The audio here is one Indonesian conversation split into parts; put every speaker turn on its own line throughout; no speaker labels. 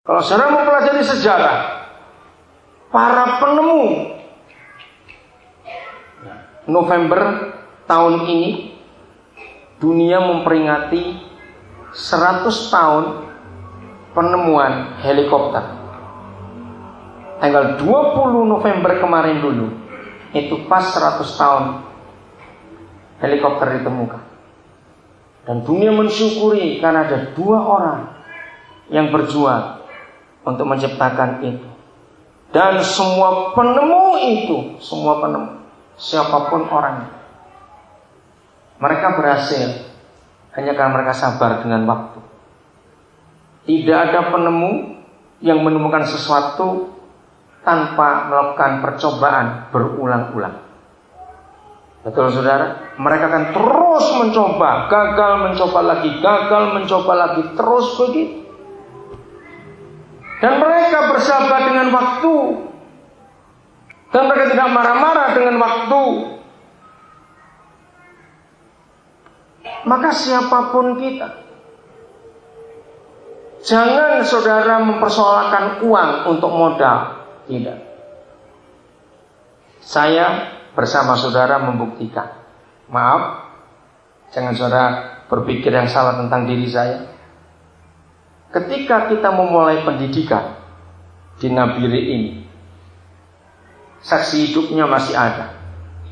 Kalau saudara mempelajari sejarah, para penemu November tahun ini, dunia memperingati 100 tahun penemuan helikopter. Tanggal 20 November kemarin dulu, itu pas 100 tahun helikopter ditemukan. Dan dunia mensyukuri karena ada 2 orang yang berjuang untuk menciptakan itu. Dan semua penemu itu, semua penemu, siapapun orangnya, mereka berhasil hanya karena mereka sabar dengan waktu. Tidak ada penemu yang menemukan sesuatu tanpa melakukan percobaan berulang-ulang. Betul saudara? Mereka akan terus mencoba, gagal mencoba lagi, terus begitu. Dan mereka bersabar dengan waktu. Dan mereka tidak marah-marah dengan waktu. Maka siapapun kita, jangan saudara mempersoalkan uang untuk modal. Tidak. Saya bersama saudara membuktikan. Maaf, jangan saudara berpikir yang salah tentang diri saya. Ketika kita memulai pendidikan di Nabire ini, saksi hidupnya masih ada.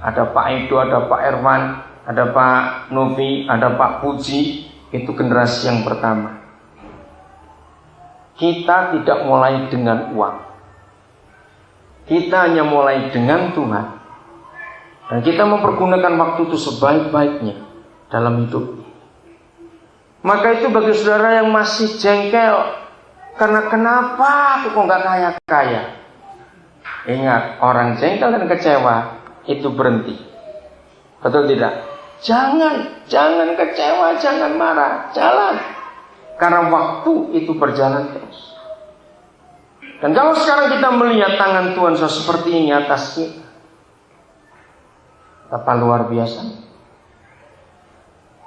Ada Pak Edo, ada Pak Erwan, ada Pak Novi, ada Pak Puji. Itu generasi yang pertama. Kita tidak mulai dengan uang. Kita hanya mulai dengan Tuhan. Dan kita mempergunakan waktu itu sebaik-baiknya dalam hidup. Maka itu bagi saudara yang masih jengkel, karena kenapa aku kok gak kaya-kaya? Ingat, orang jengkel dan kecewa itu berhenti. Betul tidak? Jangan kecewa, jangan marah, jalan. Karena waktu itu berjalan terus. Dan kalau sekarang kita melihat tangan Tuhan seperti ini atas kita, betapa luar biasa.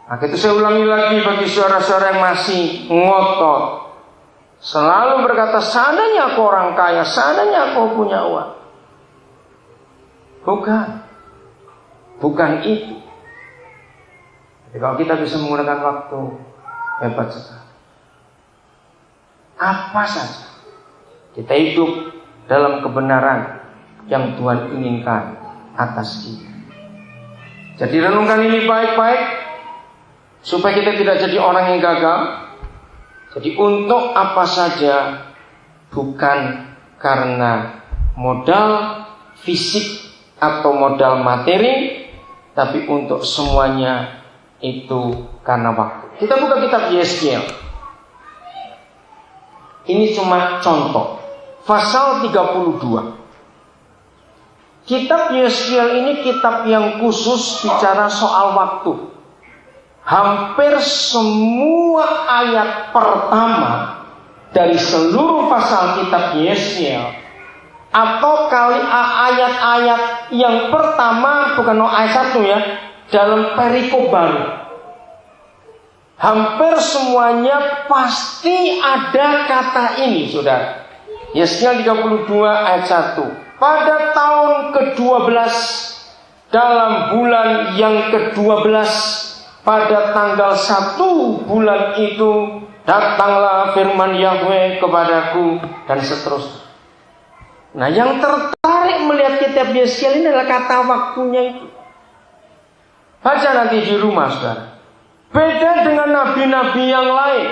Maka itu saya ulangi lagi bagi saudara-saudara yang masih ngotot, selalu berkata, seandainya aku orang kaya, seandainya aku punya uang. Bukan itu. Jadi kalau kita bisa menggunakan waktu, hebat sekali. Apa saja kita hidup dalam kebenaran yang Tuhan inginkan atas kita. Jadi renungkan ini baik-baik, supaya kita tidak jadi orang yang gagal. Jadi untuk apa saja, bukan karena modal fisik atau modal materi, tapi untuk semuanya itu karena waktu. Kita buka kitab Yeskiel. Ini cuma contoh. Pasal 32. Kitab Yeskiel ini kitab yang khusus bicara soal waktu. Hampir semua ayat pertama dari seluruh pasal kitab Yeskiel, atau kali ayat-ayat yang pertama, bukan ayat 1 ya, dalam perikop baru, hampir semuanya pasti ada kata ini, saudara. Yeskiel 32 ayat 1. Pada tahun ke-12 dalam bulan yang ke-12, pada tanggal 1 bulan itu, datanglah firman Yahweh kepadaku, dan seterusnya. Nah, yang tertarik melihat kitab Yeskiel ini adalah kata waktunya itu. Baca nanti di rumah, saudara. Beda dengan nabi-nabi yang lain.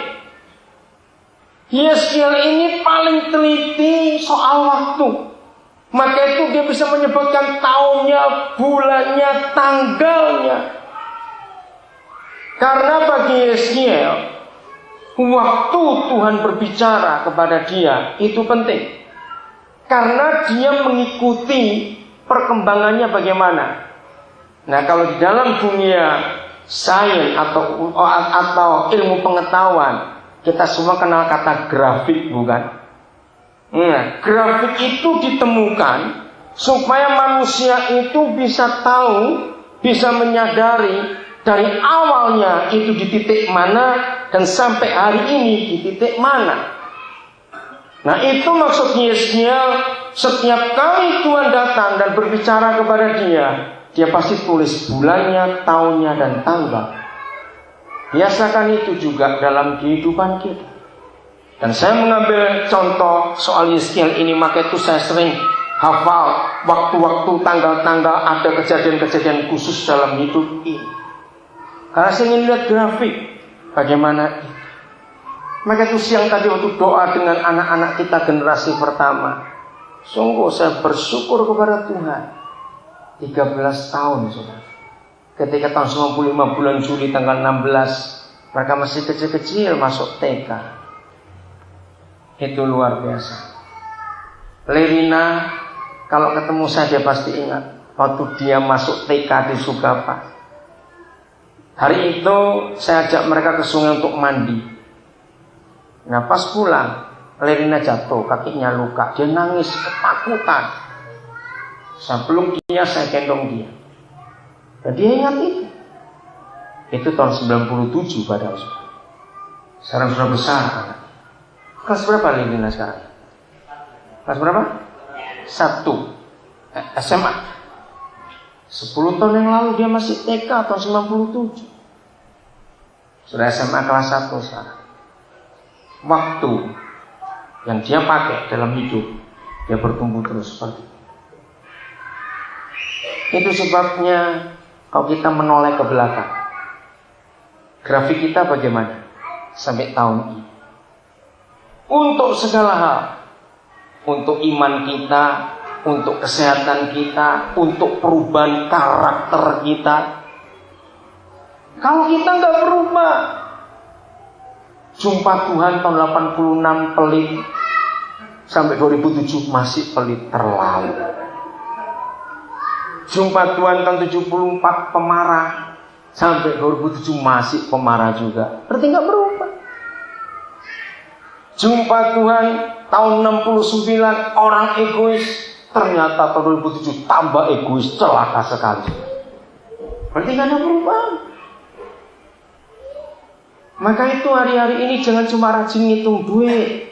Yeskiel ini paling teliti soal waktu. Maka itu dia bisa menyebutkan tahunnya, bulannya, tanggalnya. Karena bagi Yeskiel, waktu Tuhan berbicara kepada dia itu penting. Karena dia mengikuti perkembangannya bagaimana. Nah, kalau di dalam dunia sains atau ilmu pengetahuan, kita semua kenal kata grafik, bukan? Nah, grafik itu ditemukan supaya manusia itu bisa tahu, bisa menyadari dari awalnya itu di titik mana dan sampai hari ini di titik mana. Nah itu maksud Yesniel. Setiap kali Tuhan datang dan berbicara kepada dia pasti tulis bulannya, tahunnya, dan tanggal. Biasakan itu juga dalam kehidupan kita. Dan saya mengambil contoh soal Yesniel ini, maka itu saya sering hafal waktu-waktu, tanggal-tanggal, ada kejadian-kejadian khusus dalam hidup ini. Karena saya ingin lihat grafik bagaimana itu. Maka itu siang tadi waktu doa dengan anak-anak kita generasi pertama, sungguh saya bersyukur kepada Tuhan. 13 tahun sudah. Ketika tahun 95 bulan Juli tanggal 16, mereka masih kecil-kecil masuk TK. Itu luar biasa. Lerina, kalau ketemu saya dia pasti ingat waktu dia masuk TK di Sugapa. Hari itu saya ajak mereka ke sungai untuk mandi. Nah pas pulang, Lerina jatuh, kakinya luka. Dia nangis ketakutan. Saya peluk dia, saya gendong dia. Dan dia ingat itu. Itu tahun 97 padahal. Sekarang sudah besar. Kelas berapa Lerina sekarang? Kelas berapa? 1 SMA. 10 tahun yang lalu dia masih TK tahun 97. Sudah SMA kelas 1 sekarang. Waktu yang dia pakai dalam hidup, dia bertumbuh terus seperti itu. Itu sebabnya kalau kita menoleh ke belakang, grafik kita bagaimana sampai tahun ini. Untuk segala hal, untuk iman kita, untuk kesehatan kita, untuk perubahan karakter kita. Kalau kita nggak berubah, jumpa Tuhan tahun 86 pelit, sampai 2007 masih pelit terlalu. Jumpa Tuhan tahun 74 pemarah, sampai 2007 masih pemarah juga. Berarti nggak berubah. Jumpa Tuhan tahun 69 orang egois, ternyata tahun 2007 tambah egois, celaka sekali. Berarti nggak ada perubahan. Maka itu hari-hari ini jangan cuma rajin ngitung duit.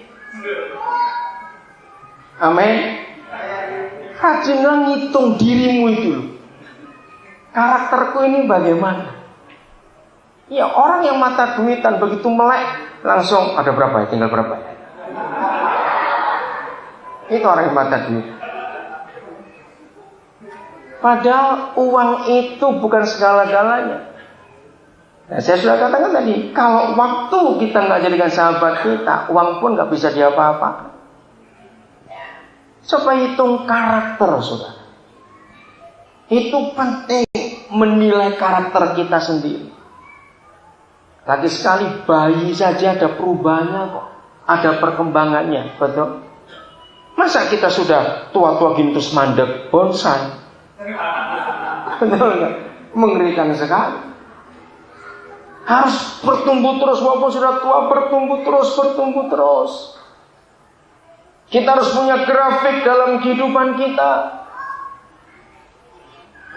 Amin. Rajinlah ngitung dirimu itu. Karakterku ini bagaimana? Ya orang yang mata duitan begitu melek langsung ada berapa ya? Tinggal berapa ya? Itu orang yang mata duit. Padahal uang itu bukan segala-galanya. Nah, saya sudah katakan tadi, kalau waktu kita nggak jadikan sahabat kita, uang pun nggak bisa diapa-apakan. Coba hitung karakter, saudara. Itu penting menilai karakter kita sendiri. Lagi sekali bayi saja ada perubahannya kok, ada perkembangannya, betul? Masa kita sudah tua-tua gini terus mandek bonsai? Betul nggak? Mengerikan sekali. Harus bertumbuh terus, walaupun sudah tua, bertumbuh terus. Kita harus punya grafik dalam kehidupan kita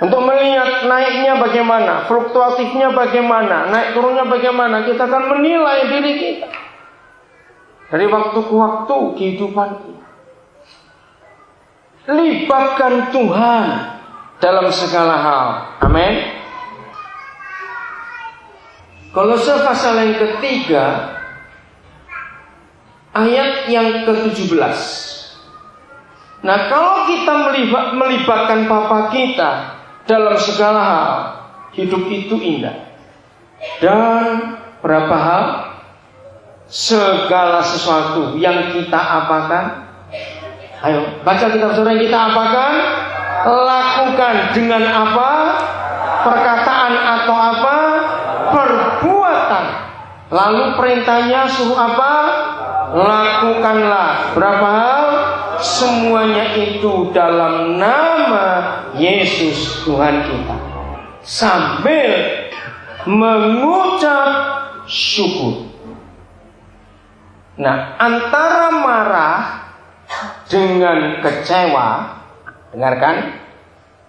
untuk melihat naiknya bagaimana, fluktuatifnya bagaimana, naik turunnya bagaimana. Kita akan menilai diri kita dari waktu ke waktu kehidupan kita. Libatkan Tuhan dalam segala hal. Amin. Kolose pasal yang ketiga, ayat yang ke-17. Nah, kalau kita melibatkan Bapa kita dalam segala hal, hidup itu indah. Dan berapa hal? Segala sesuatu yang kita apakan. Ayo, baca kitab saudara yang kita apakan. Lakukan dengan apa? Perkataan atau apa? Perbuatan. Lalu perintahnya suruh apa? Lakukanlah. Berapa hal? Semuanya itu dalam nama Yesus Tuhan kita, sambil mengucap syukur. Nah, antara marah dengan kecewa, dengarkan,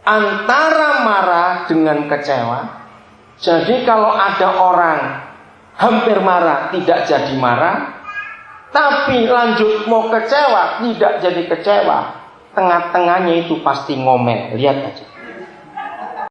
antara marah dengan kecewa. Jadi kalau ada orang hampir marah tidak jadi marah, Tapi lanjut mau kecewa, tidak jadi kecewa. Tengah-tengahnya itu pasti ngomel. Lihat aja.